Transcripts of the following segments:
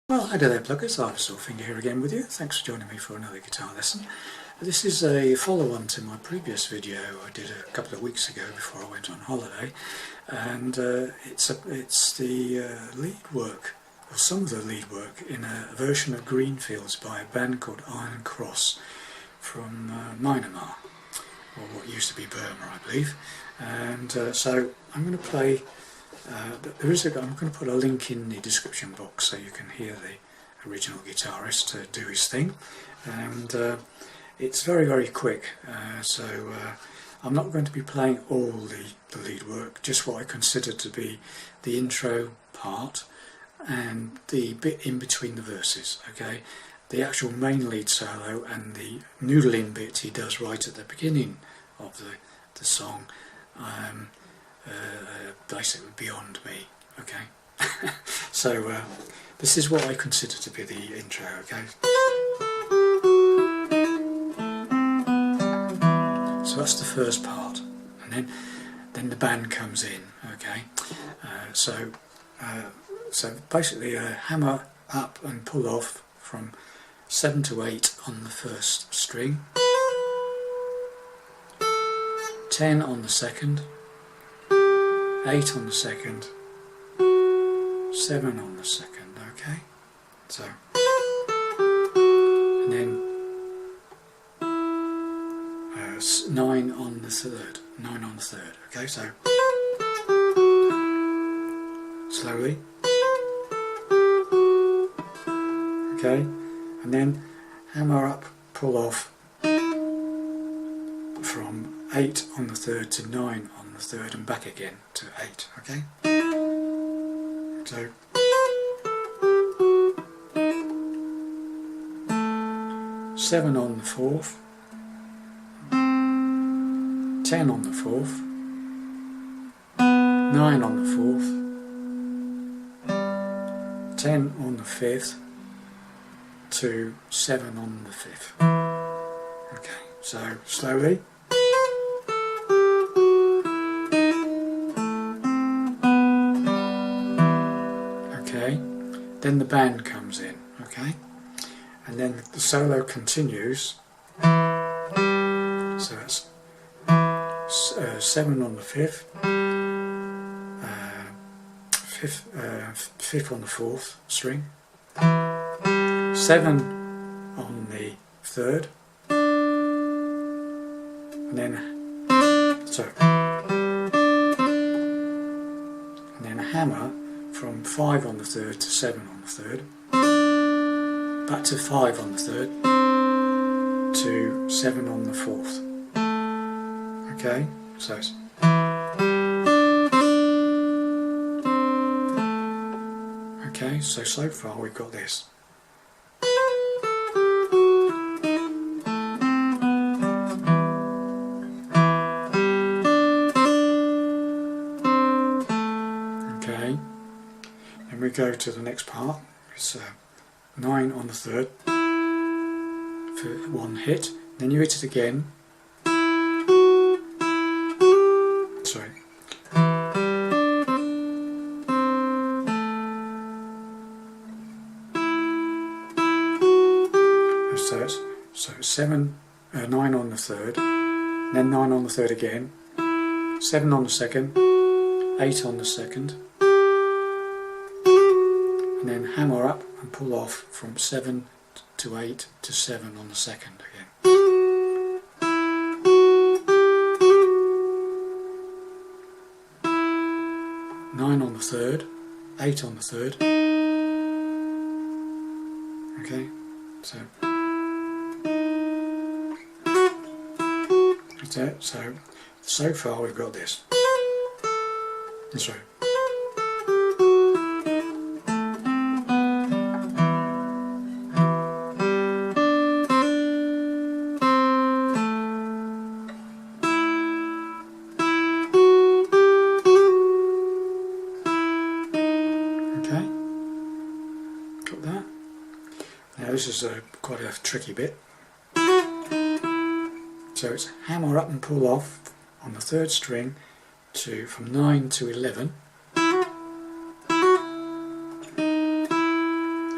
Well, hi there pluggers, Finger here again with you. Thanks for joining me for another guitar lesson. This is a follow-on to my previous video I did a couple of weeks ago before I went on holiday, and it's the lead work, or some of the lead work, in a version of Greenfields by a band called Iron Cross from Myanmar, or what used to be Burma, I believe. And so I'm going to play. I'm going to put a link in the description box so you can hear the original guitarist do his thing, and it's very quick, so I'm not going to be playing all the lead work, just what I consider to be the intro part and the bit in between the verses. Okay, the actual main lead solo and the noodle-in bit he does right at the beginning of the song. Basically beyond me, okay? So this is what I consider to be the intro, okay? So that's the first part, and then the band comes in, okay? So basically hammer up and pull off from 7 to 8 on the first string, 10 on the second, 8 on the second, 7 on the second, okay? So, and then 9 on the third, okay? So, slowly, okay? And then hammer up, pull off from 8 on the third to 9 on the third and back again to 8, okay? So, seven on the fourth, 10 on the fourth, 9 on the fourth, 10 on the fifth to 7 on the fifth. Okay, so slowly. Then the band comes in, okay, and then the solo continues. So it's 7 on the fifth, fifth on the fourth string, 7 on the third, and then a hammer from 5 on the third to 7 on the third, back to 5 on the third, to 7 on the fourth. Okay, so it's okay, so far we've got this. Okay. Then we go to the next part. It's 9 on the third for one hit. Then you hit it again. Sorry. So it's 9 on the third, then 9 on the third again, 7 on the second, 8 on the second. And then hammer up and pull off from 7 to 8 to 7 on the second again. Nine on the third, 8 on the third. Okay, that's it. So far we've got this. That's right. Okay, got that. Now this is quite a tricky bit. So it's hammer up and pull off on the third string from 9 to 11,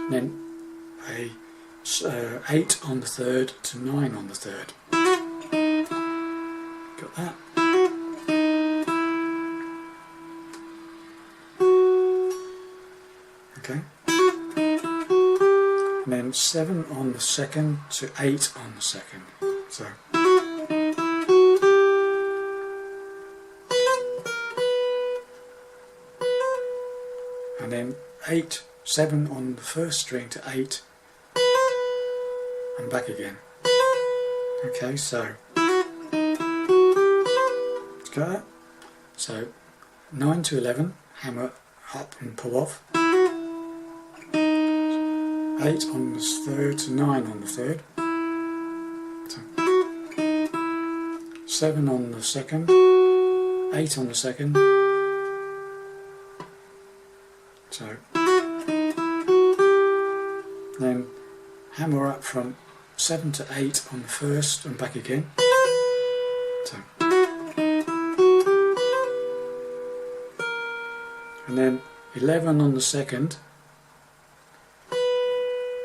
and then a 8 on the third to 9 on the third. Got that? Okay. And then 7 on the second to 8 on the second. So. And then 7 on the first string to 8 and back again. Okay, so let's go that. So 9 to 11, hammer up and pull off. 8 on the third to 9 on the third. So 7 on the second, 8 on the second. So then hammer up from 7 to 8 on the first and back again. So, and then 11 on the second,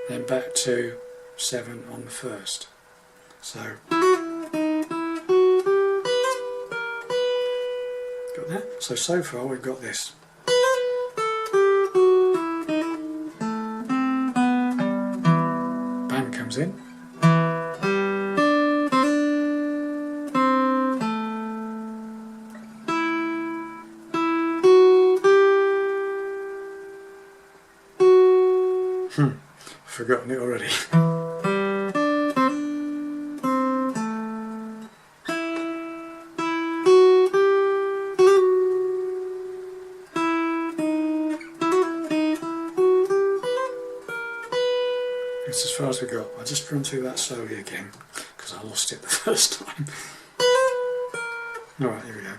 then back to 7 on the first. So got that? So far we've got this. Band comes in. I've forgotten it already. That's as far as we got. I'll just run through that slowly again because I lost it the first time. Alright, here we go.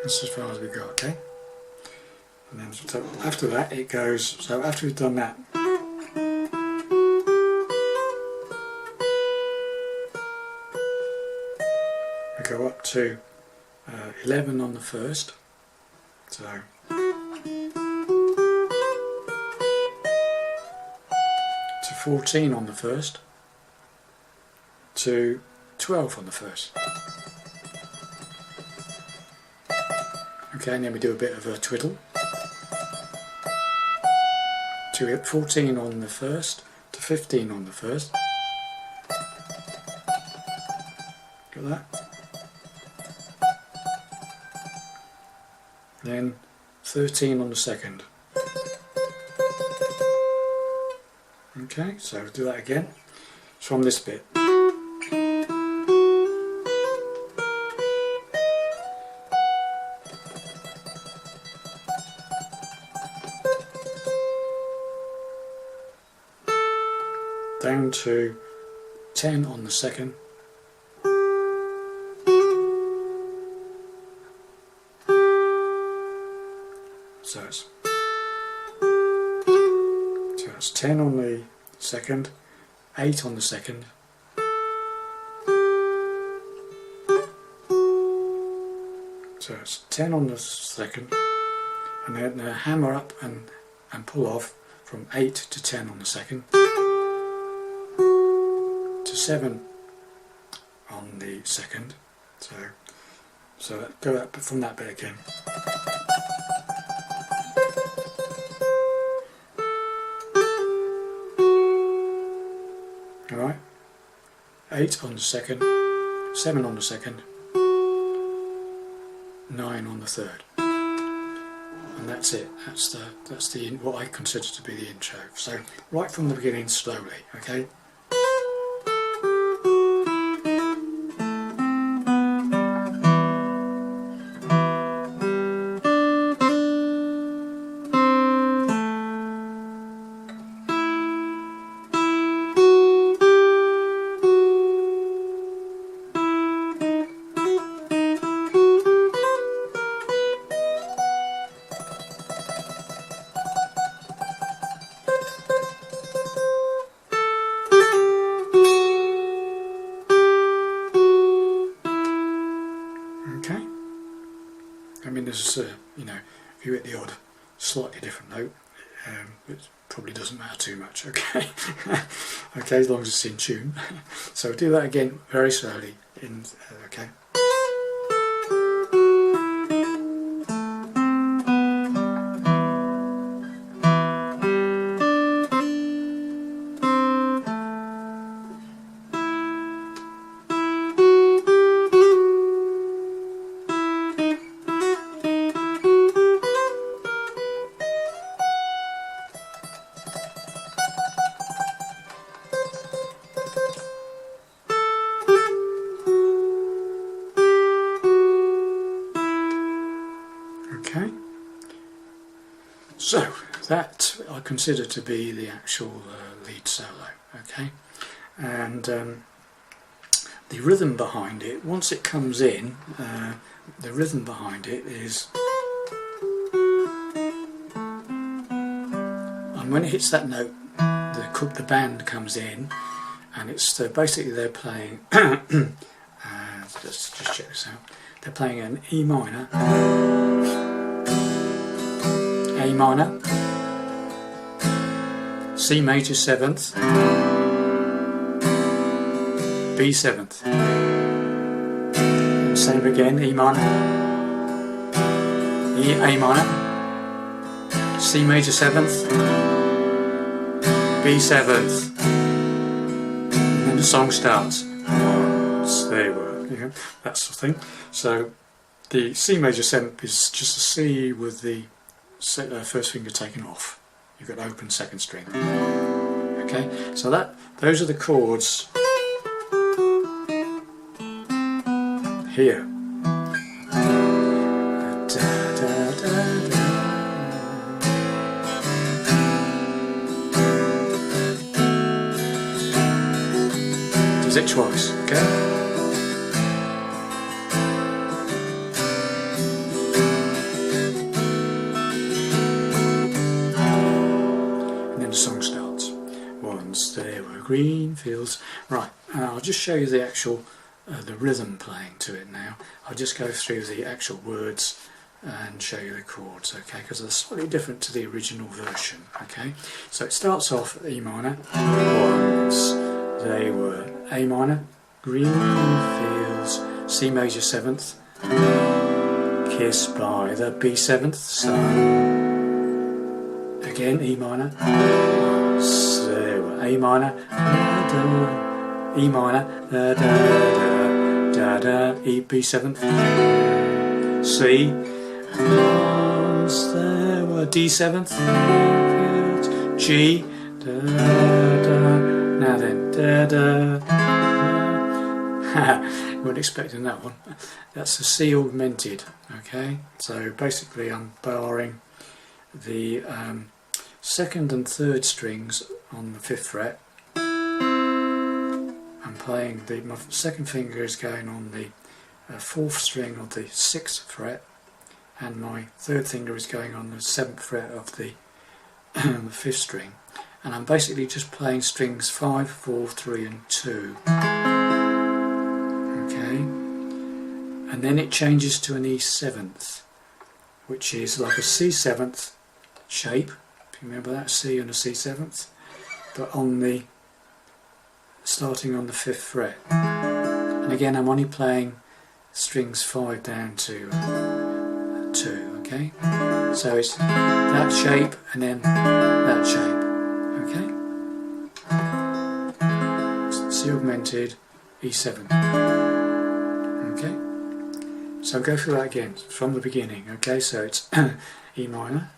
That's as far as we got, okay? And then so after that it goes, so after we've done that, we go up to 11 on the first, so to 14 on the first, to 12 on the first. Okay, and then we do a bit of a twiddle. To 14 on the first, to 15 on the first. Got that? Then 13 on the second. Okay, so we'll do that again. It's from this bit. Down to 10 on the second. So it's 10 on the second, 8 on the second, so it's 10 on the second, and then hammer up and pull off from 8 to 10 on the second, to 7 on the second, so go up from that bit again. Alright, 8 on the second, 7 on the second, 9 on the third, and that's it. That's the what I consider to be the intro. So right from the beginning, slowly, okay. I mean, there's you know, if you hit the odd slightly different note, it probably doesn't matter too much. Okay, okay, as long as it's in tune. So do that again very slowly. Okay. Okay, so that I consider to be the actual lead solo. Okay, and the rhythm behind it, once it comes in, the rhythm behind it is, and when it hits that note, the band comes in, and it's basically they're playing. Let's just check this out. They're playing an E minor, A minor, C major 7th, B 7th, and same again, E minor, A minor, C major 7th, B 7th, and then the song starts. There you were, yeah, that sort of thing. So the C major 7th is just a C with the first finger taken off. You've got open second string. Okay, so those are the chords here. Does it twice, okay? Song starts. Once there were green fields. Right, I'll just show you the actual the rhythm playing to it now. I'll just go through the actual words and show you the chords, okay, because they're slightly different to the original version. Okay, so it starts off E minor. Once they were A minor, green fields, C major 7th, kissed by the B 7th sun. Again, E minor, there were A minor, da, da, E minor, da, da, da, da, E, B 7th, C, there were D 7th, G, da, da, now then, da, da, you weren't expecting that one. That's a C augmented, okay, so basically I'm barring the second and third strings on the 5th fret. I'm playing my second finger is going on the 4th string of the 6th fret, and my third finger is going on the 7th fret of the 5th string, and I'm basically just playing strings 5, 4, 3 and 2. Okay, and then it changes to an E 7th, which is like a C 7th shape. Remember that, C and a C 7th, but on the starting on the 5th fret, and again I'm only playing strings 5 down to 2. Okay, so it's that shape and then that shape. Okay, C augmented, E 7. Okay, so go through that again from the beginning. Okay, so it's E minor.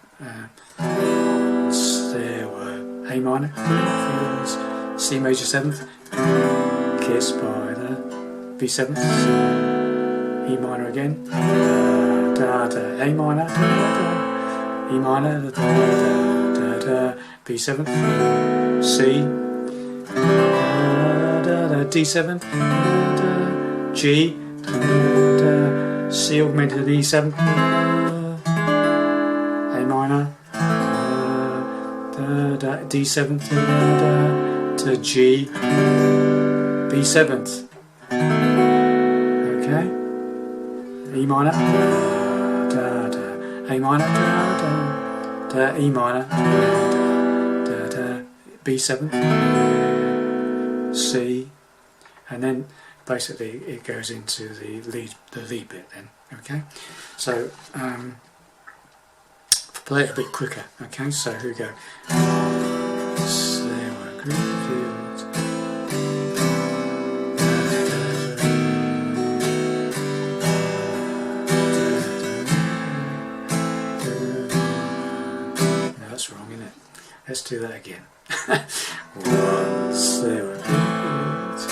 There were A minor, C major 7th, kissed by the B 7th, E minor again, da, da, A minor, da, da, E minor, da, da, da, da, B 7th, C, da, da, D 7th, da, G, da, C augmented E 7th, A minor, D 7th to G, B 7th. Okay, E minor, da da, A minor, da da, da, E minor, da da, B7, C, and then basically it goes into the lead bit then. Okay, so play it a bit quicker. Okay, so here we go. There were Greenfields. No, that's wrong, isn't it? Let's do that again. Once there were Greenfields.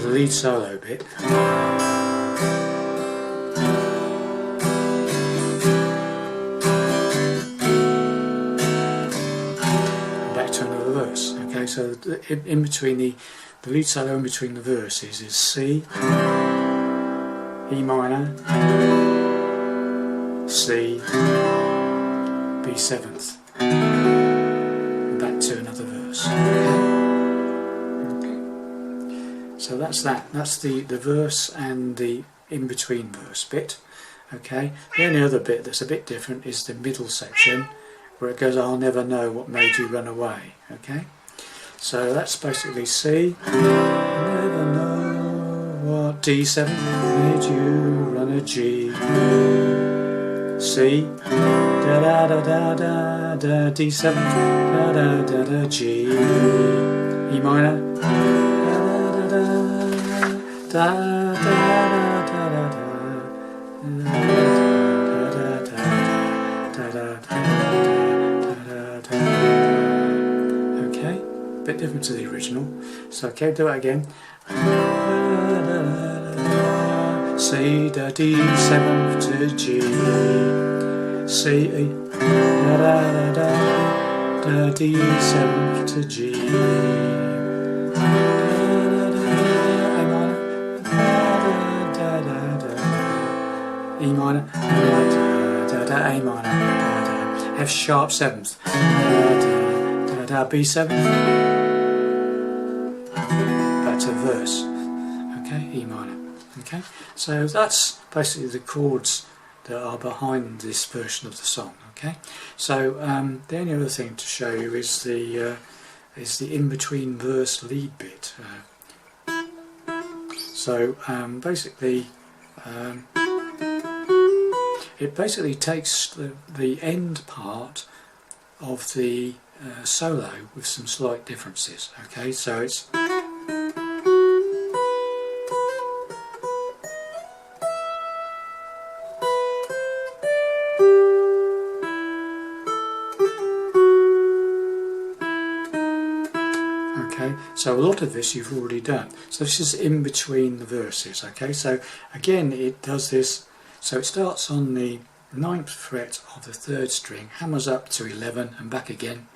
Lead solo bit. Back to another verse. Okay, so in between the lead solo in between the verses is C, E minor, C, B7th, and back to another verse. So that's that. That's the verse and the in-between verse bit. Okay. The only other bit that's a bit different is the middle section where it goes, I'll never know what made you run away. Okay. So that's basically C. Never know what D7 made you run a G. C. Da da da da da da D7 da da da da G. E minor. Da, da, da, da, da, da. Okay, bit different to the original. So okay, do it again. C, da, D7 to G. C, da, da, da, da, D7 to G. E minor, da da, A minor, da da, F sharp 7th, da da, B7th, back to verse, okay, E minor, okay, so that's basically the chords that are behind this version of the song, okay, so the only other thing to show you is the in-between verse lead bit, so basically it basically takes the end part of the solo with some slight differences. Okay, so it's okay. So a lot of this you've already done. So this is in between the verses. Okay, so again it does this. So it starts on the 9th fret of the 3rd string, hammers up to 11 and back again.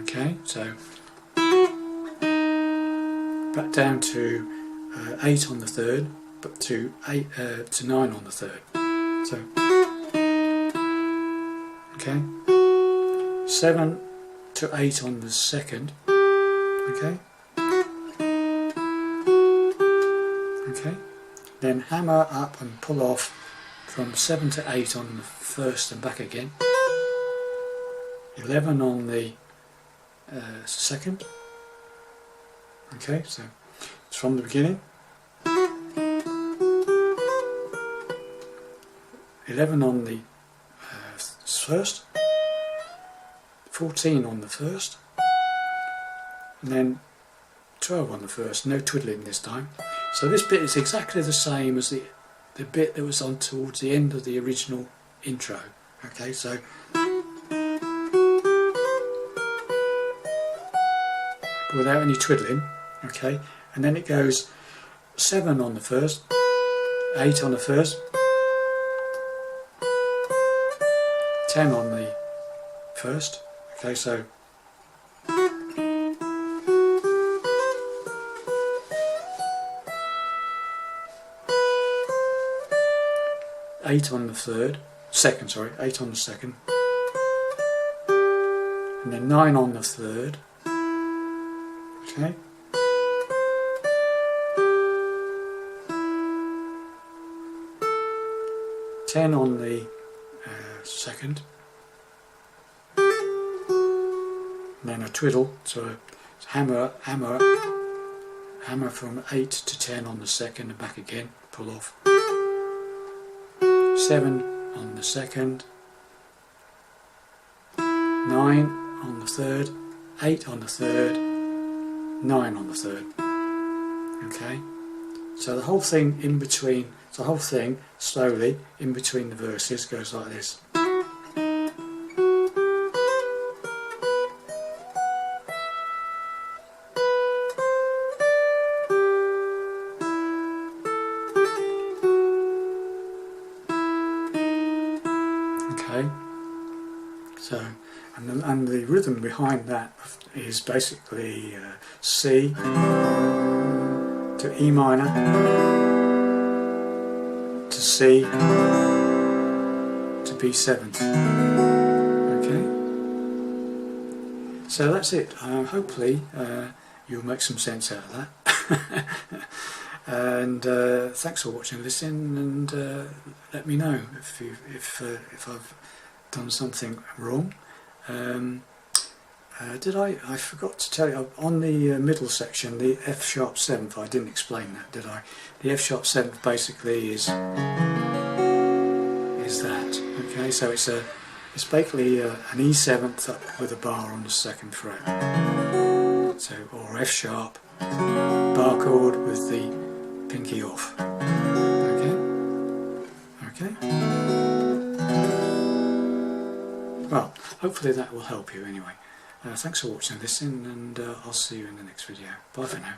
Okay, so back down to 8 on the 3rd, but to 9 on the 3rd. So okay, 7 to 8 on the 2nd. Okay. Okay. Then hammer up and pull off from 7 to 8 on the 1st and back again. 11 on the 2nd. Okay, so it's from the beginning. 11 on the 1st. 14 on the 1st. And then 12 on the 1st. No twiddling this time. So this bit is exactly the same as the bit that was on towards the end of the original intro. Okay, so without any twiddling. Okay, and then it goes 7 on the first, 8 on the first, 10 on the first. Okay, so eight on the third, second, sorry, 8 on the second, and then 9 on the third. Okay. Ten on the second, and then a twiddle, so hammer from 8 to 10 on the second and back again, pull off. 7 on the second, 9 on the third, 8 on the third, 9 on the third. Okay, so the whole thing in between, the whole thing slowly in between the verses goes like this. Okay, so and the rhythm behind that is basically C to E minor to C to B7. Okay, so that's it. Hopefully you'll make some sense out of that. And thanks for watching and listening, and let me know if I've done something wrong. I forgot to tell you, on the middle section, the F sharp 7th, I didn't explain that, did I? The F sharp 7th basically is that. Okay, so it's basically an E7th up with a bar on the 2nd fret. So, or F sharp, bar chord with the pinky off. Okay? Okay? Well, hopefully that will help you anyway. Thanks for watching and listening, and I'll see you in the next video. Bye for now.